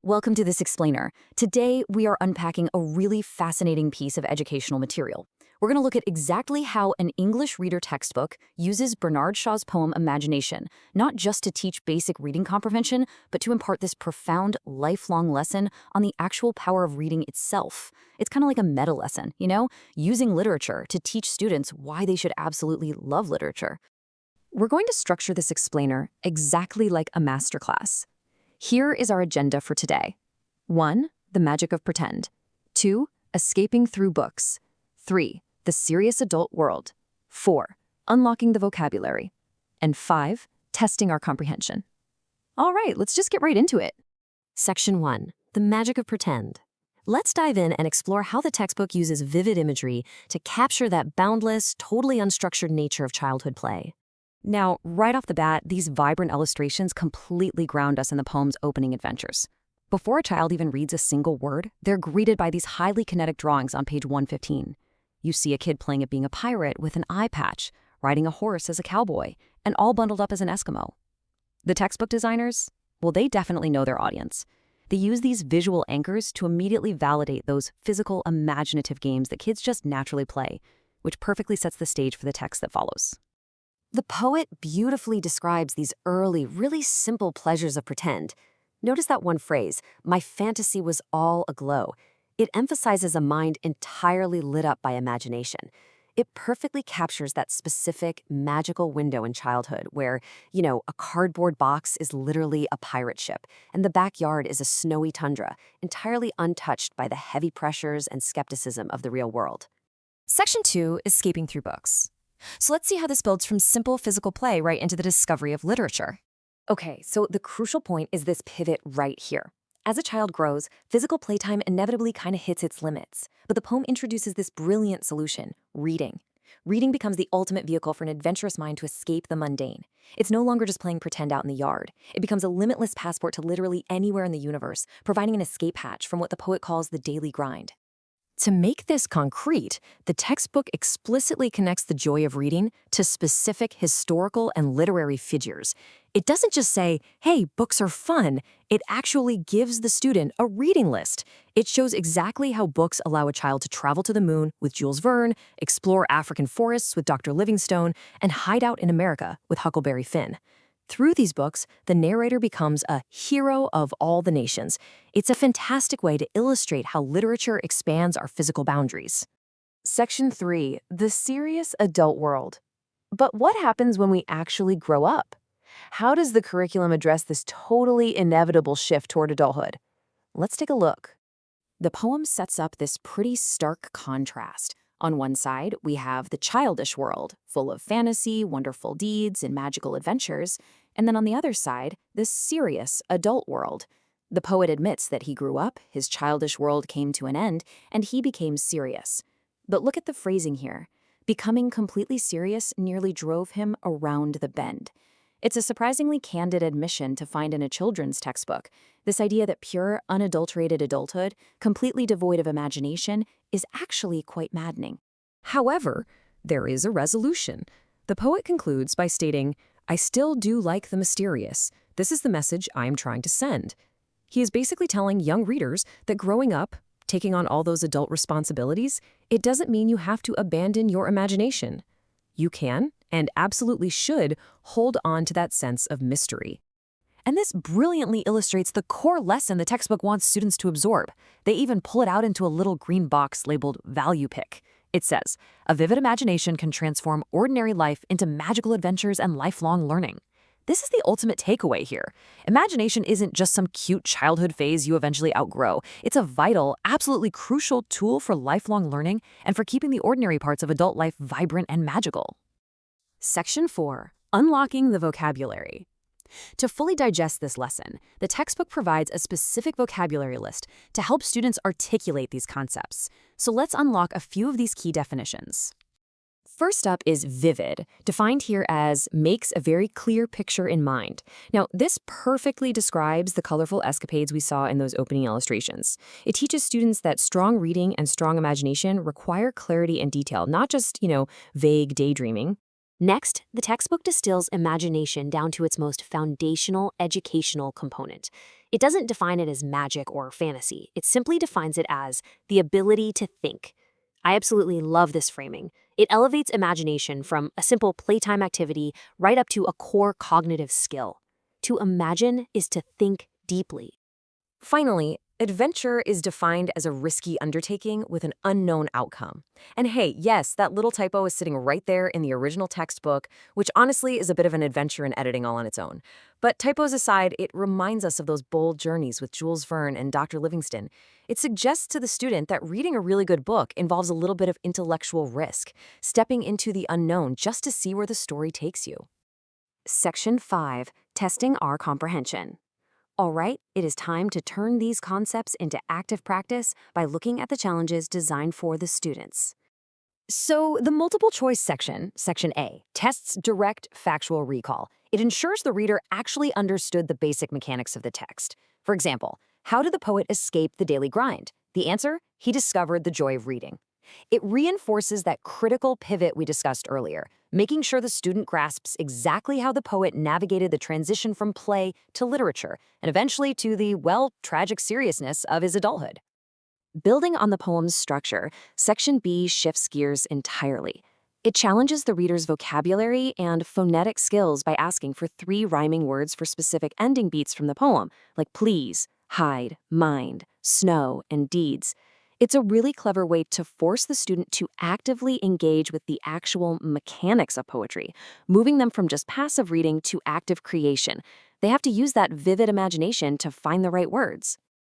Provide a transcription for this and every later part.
Welcome to this explainer. Today, we are unpacking a really fascinating piece of educational material. We're going to look at exactly how an English reader textbook uses Bernard Shaw's poem Imagination, not just to teach basic reading comprehension, but to impart this profound, lifelong lesson on the actual power of reading itself. It's kind of like a meta lesson, using literature to teach students why they should absolutely love literature. We're going to structure this explainer exactly like a masterclass. Here is our agenda for today. 1. The magic of pretend. 2. Escaping through books. 3. The serious adult world. 4. Unlocking the vocabulary. And 5. Testing our comprehension. All right, let's just get right into it. Section 1. The magic of pretend. Let's dive in and explore how the textbook uses vivid imagery to capture that boundless, totally unstructured nature of childhood play. Now, right off the bat, these vibrant illustrations completely ground us in the poem's opening adventures. Before a child even reads a single word, they're greeted by these highly kinetic drawings on page 115. You see a kid playing at being a pirate with an eye patch, riding a horse as a cowboy, and all bundled up as an Eskimo. The textbook designers? Well, they definitely know their audience. They use these visual anchors to immediately validate those physical, imaginative games that kids just naturally play, which perfectly sets the stage for the text that follows. The poet beautifully describes these early, really simple pleasures of pretend. Notice that one phrase, "My fantasy was all aglow." It emphasizes a mind entirely lit up by imagination. It perfectly captures that specific, magical window in childhood where, a cardboard box is literally a pirate ship, and the backyard is a snowy tundra, entirely untouched by the heavy pressures and skepticism of the real world. Section 2, Escaping through books. So let's see how this builds from simple physical play right into the discovery of literature. Okay, so the crucial point is this pivot right here. As a child grows, physical playtime inevitably kind of hits its limits. But the poem introduces this brilliant solution, reading. Reading becomes the ultimate vehicle for an adventurous mind to escape the mundane. It's no longer just playing pretend out in the yard. It becomes a limitless passport to literally anywhere in the universe, providing an escape hatch from what the poet calls the daily grind. To make this concrete, the textbook explicitly connects the joy of reading to specific historical and literary figures. It doesn't just say, hey, books are fun. It actually gives the student a reading list. It shows exactly how books allow a child to travel to the moon with Jules Verne, explore African forests with Dr. Livingstone, and hide out in America with Huckleberry Finn. Through these books, the narrator becomes a hero of all the nations. It's a fantastic way to illustrate how literature expands our physical boundaries. Section 3. The serious adult world. But what happens when we actually grow up? How does the curriculum address this totally inevitable shift toward adulthood? Let's take a look. The poem sets up this pretty stark contrast. On one side, we have the childish world, full of fantasy, wonderful deeds, and magical adventures. And then on the other side, this serious adult world. The poet admits that he grew up, his childish world came to an end, and he became serious. But look at the phrasing here. Becoming completely serious nearly drove him around the bend. It's a surprisingly candid admission to find in a children's textbook. This idea that pure, unadulterated adulthood, completely devoid of imagination, is actually quite maddening. However, there is a resolution. The poet concludes by stating, "I still do like the mysterious. This is the message I'm trying to send." He is basically telling young readers that growing up, taking on all those adult responsibilities, it doesn't mean you have to abandon your imagination. You can, and absolutely should, hold on to that sense of mystery. And this brilliantly illustrates the core lesson the textbook wants students to absorb. They even pull it out into a little green box labeled Value Pick. It says, "A vivid imagination can transform ordinary life into magical adventures and lifelong learning." This is the ultimate takeaway here. Imagination isn't just some cute childhood phase you eventually outgrow. It's a vital, absolutely crucial tool for lifelong learning and for keeping the ordinary parts of adult life vibrant and magical. Section 4. Unlocking the vocabulary. To fully digest this lesson, the textbook provides a specific vocabulary list to help students articulate these concepts. So let's unlock a few of these key definitions. First up is vivid, defined here as makes a very clear picture in mind. Now, this perfectly describes the colorful escapades we saw in those opening illustrations. It teaches students that strong reading and strong imagination require clarity and detail, not just, vague daydreaming. Next, the textbook distills imagination down to its most foundational educational component. It doesn't define it as magic or fantasy, it simply defines it as the ability to think. I absolutely love this framing. It elevates imagination from a simple playtime activity right up to a core cognitive skill. To imagine is to think deeply. Finally, adventure is defined as a risky undertaking with an unknown outcome. And hey, yes, that little typo is sitting right there in the original textbook, which honestly is a bit of an adventure in editing all on its own. But typos aside, it reminds us of those bold journeys with Jules Verne and Dr. Livingston. It suggests to the student that reading a really good book involves a little bit of intellectual risk, stepping into the unknown just to see where the story takes you. Section 5. Testing our comprehension. All right, it is time to turn these concepts into active practice by looking at the challenges designed for the students. So, the multiple choice section, Section A, tests direct factual recall. It ensures the reader actually understood the basic mechanics of the text. For example, how did the poet escape the daily grind? The answer? He discovered the joy of reading. It reinforces that critical pivot we discussed earlier, making sure the student grasps exactly how the poet navigated the transition from play to literature, and eventually to the, well, tragic seriousness of his adulthood. Building on the poem's structure, Section B shifts gears entirely. It challenges the reader's vocabulary and phonetic skills by asking for 3 rhyming words for specific ending beats from the poem, like please, hide, mind, snow, and deeds. It's a really clever way to force the student to actively engage with the actual mechanics of poetry, moving them from just passive reading to active creation. They have to use that vivid imagination to find the right words.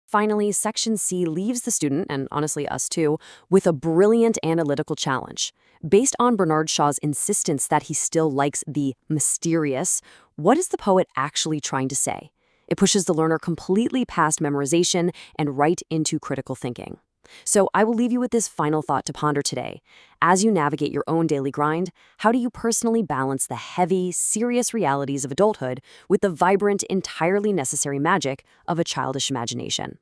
Finally, Section C leaves the student, and honestly us too, with a brilliant analytical challenge. Based on Bernard Shaw's insistence that he still likes the mysterious, what is the poet actually trying to say? It pushes the learner completely past memorization and right into critical thinking. So I will leave you with this final thought to ponder today. As you navigate your own daily grind, how do you personally balance the heavy, serious realities of adulthood with the vibrant, entirely necessary magic of a childish imagination?